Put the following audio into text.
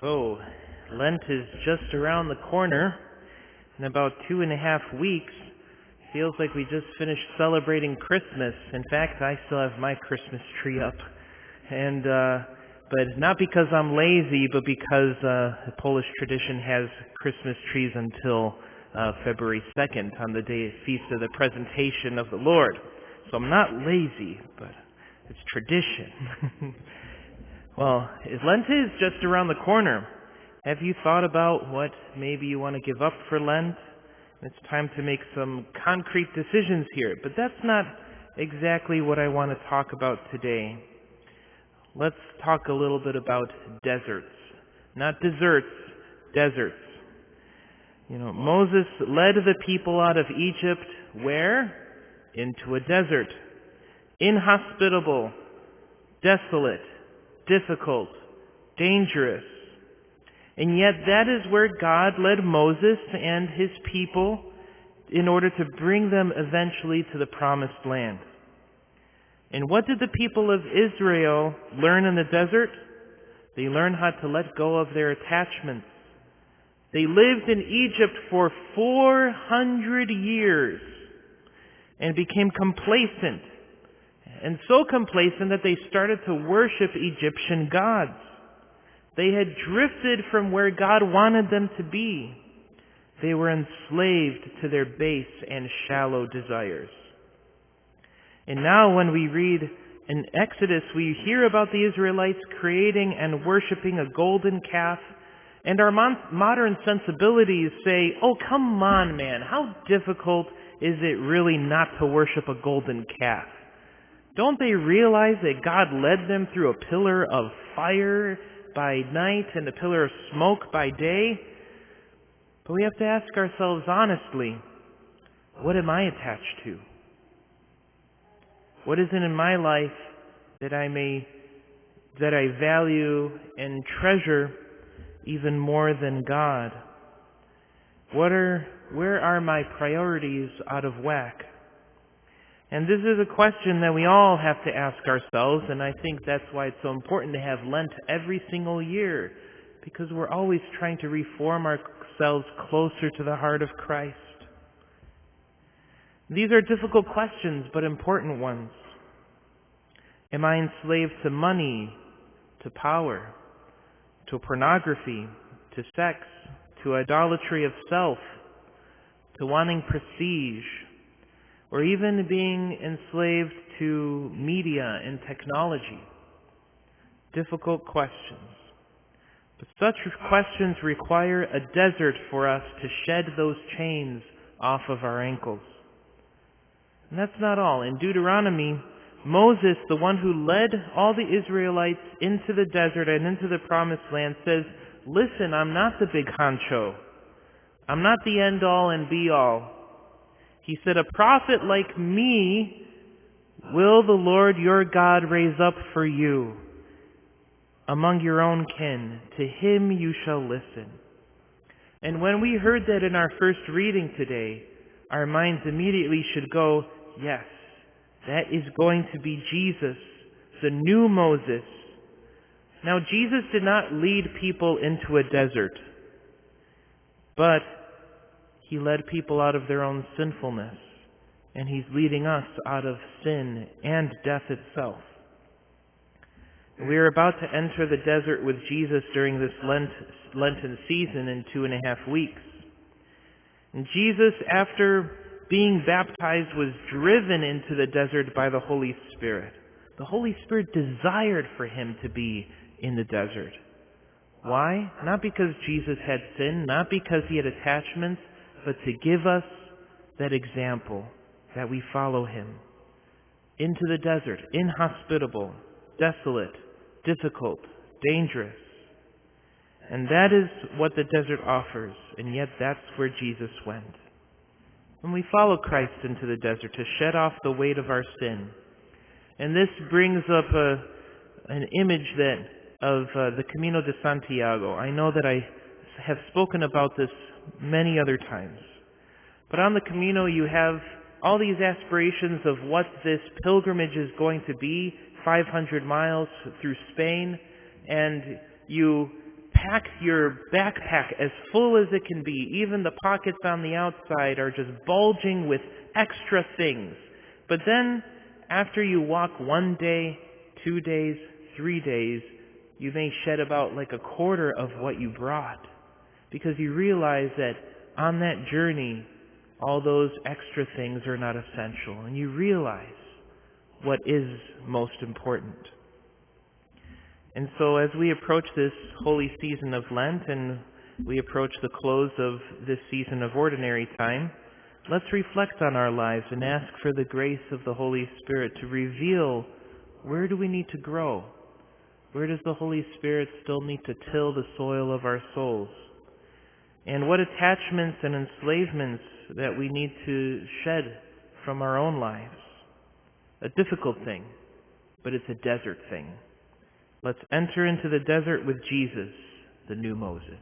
So, Lent is just around the corner. In about 2.5 weeks, feels like we just finished celebrating Christmas. In fact, I still have my Christmas tree up. But not because I'm lazy, but because the Polish tradition has Christmas trees until February 2nd, on the day feast of the presentation of the Lord. So I'm not lazy, but it's tradition. Well, Lent is just around the corner. Have you thought about what maybe you want to give up for Lent? It's time to make some concrete decisions here, but that's not exactly what I want to talk about today. Let's talk a little bit about deserts. Not desserts, deserts. Moses led the people out of Egypt where? Into a desert. Inhospitable, desolate, difficult, dangerous. And yet that is where God led Moses and his people in order to bring them eventually to the promised land. And what did the people of Israel learn in the desert? They learned how to let go of their attachments. They lived in Egypt for 400 years and became complacent. And so complacent that they started to worship Egyptian gods. They had drifted from where God wanted them to be. They were enslaved to their base and shallow desires. And now when we read in Exodus, we hear about the Israelites creating and worshiping a golden calf. And our modern sensibilities say, oh, come on, man, how difficult is it really not to worship a golden calf? Don't they realize that God led them through a pillar of fire by night and a pillar of smoke by day? But we have to ask ourselves honestly, what am I attached to? What is it in my life that I value and treasure even more than God? Where are my priorities out of whack? And this is a question that we all have to ask ourselves, and I think that's why it's so important to have Lent every single year, because we're always trying to reform ourselves closer to the heart of Christ. These are difficult questions, but important ones. Am I enslaved to money, to power, to pornography, to sex, to idolatry of self, to wanting prestige, or even being enslaved to media and technology? Difficult questions. But such questions require a desert for us to shed those chains off of our ankles. And that's not all. In Deuteronomy, Moses, the one who led all the Israelites into the desert and into the promised land, says, listen, I'm not the big honcho. I'm not the end-all and be-all. He said, a prophet like me will the Lord your God raise up for you among your own kin. To him you shall listen. And when we heard that in our first reading today, our minds immediately should go, yes, that is going to be Jesus, the new Moses. Now, Jesus did not lead people into a desert, but he led people out of their own sinfulness, and he's leading us out of sin and death itself. We are about to enter the desert with Jesus during this Lenten season in 2.5 weeks. And Jesus, after being baptized, was driven into the desert by the Holy Spirit. The Holy Spirit desired for him to be in the desert. Why? Not because Jesus had sin, not because he had attachments, but to give us that example that we follow him. Into the desert, inhospitable, desolate, difficult, dangerous. And that is what the desert offers, and yet that's where Jesus went. When we follow Christ into the desert to shed off the weight of our sin. And this brings up an image of the Camino de Santiago. I know that I have spoken about this many other times. But on the Camino you have all these aspirations of what this pilgrimage is going to be, 500 miles through Spain, and you pack your backpack as full as it can be. Even the pockets on the outside are just bulging with extra things. But then, after you walk 1 day, 2 days, 3 days, you may shed about like a quarter of what you brought. Because you realize that on that journey, all those extra things are not essential. And you realize what is most important. And so as we approach this holy season of Lent and we approach the close of this season of ordinary time, let's reflect on our lives and ask for the grace of the Holy Spirit to reveal where do we need to grow? Where does the Holy Spirit still need to till the soil of our souls? And what attachments and enslavements that we need to shed from our own lives? A difficult thing, but it's a desert thing. Let's enter into the desert with Jesus, the new Moses.